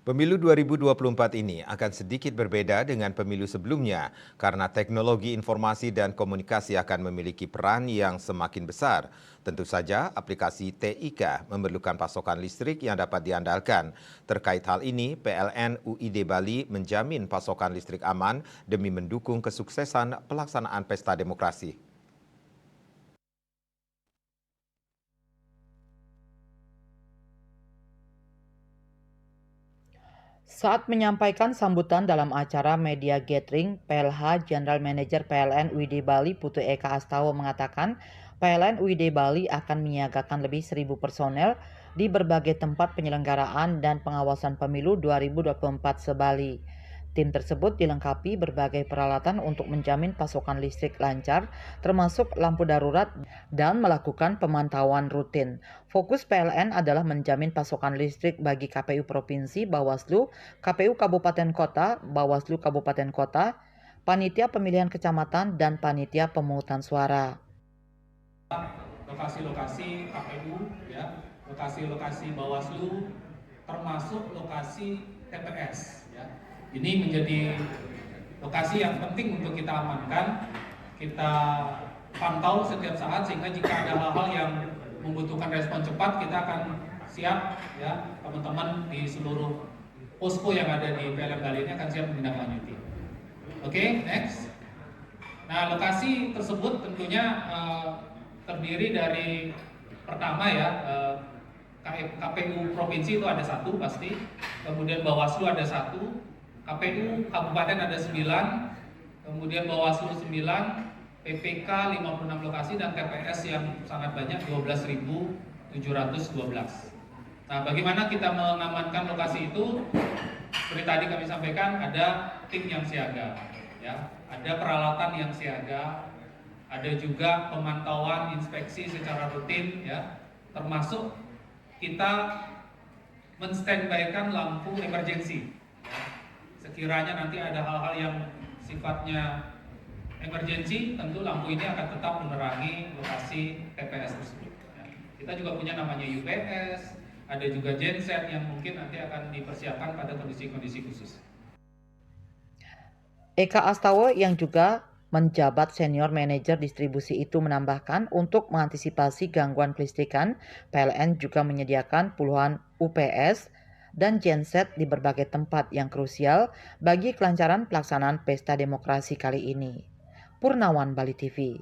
Pemilu 2024 ini akan sedikit berbeda dengan pemilu sebelumnya karena teknologi informasi dan komunikasi akan memiliki peran yang semakin besar. Tentu saja aplikasi TIK memerlukan pasokan listrik yang dapat diandalkan. Terkait hal ini, PLN UID Bali menjamin pasokan listrik aman demi mendukung kesuksesan pelaksanaan pesta demokrasi. Saat menyampaikan sambutan dalam acara media gathering, PLH General Manager PLN UID Bali Putu Eka Astawa mengatakan PLN UID Bali akan menyiagakan lebih 1.000 personel di berbagai tempat penyelenggaraan dan pengawasan pemilu 2024 se-Bali. Tim tersebut dilengkapi berbagai peralatan untuk menjamin pasokan listrik lancar, termasuk lampu darurat dan melakukan pemantauan rutin. Fokus PLN adalah menjamin pasokan listrik bagi KPU Provinsi, Bawaslu, KPU Kabupaten Kota, Bawaslu Kabupaten Kota, Panitia Pemilihan Kecamatan, dan Panitia Pemungutan Suara. Lokasi-lokasi KPU, ya, lokasi-lokasi Bawaslu, termasuk lokasi TPS. Ya. Ini menjadi lokasi yang penting untuk kita amankan, kita pantau setiap saat sehingga jika ada hal-hal yang membutuhkan respon cepat, kita akan siap, ya, teman-teman di seluruh posko yang ada di PLN Bali ini akan siap menindaklanjuti. Oke, next. Nah, lokasi tersebut tentunya terdiri dari pertama ya KPU provinsi itu ada satu pasti, kemudian Bawaslu ada satu, KPU kabupaten ada 9, kemudian Bawaslu 9, PPK 56 lokasi dan TPS yang sangat banyak 12.712. Nah, bagaimana kita mengamankan lokasi itu? Seperti tadi kami sampaikan, ada tim yang siaga, ya, ada peralatan yang siaga, ada juga pemantauan inspeksi secara rutin, ya, termasuk kita menstandbykan lampu emergensi. Ya. Sekiranya nanti ada hal-hal yang sifatnya emergensi, tentu lampu ini akan tetap menerangi lokasi TPS tersebut. Ya. Kita juga punya namanya UPS, ada juga genset yang mungkin nanti akan dipersiapkan pada kondisi-kondisi khusus. Eka Astawa yang juga menjabat senior manajer distribusi itu menambahkan untuk mengantisipasi gangguan kelistrikan, PLN juga menyediakan puluhan UPS dan genset di berbagai tempat yang krusial bagi kelancaran pelaksanaan pesta demokrasi kali ini. Purnawan, Bali TV.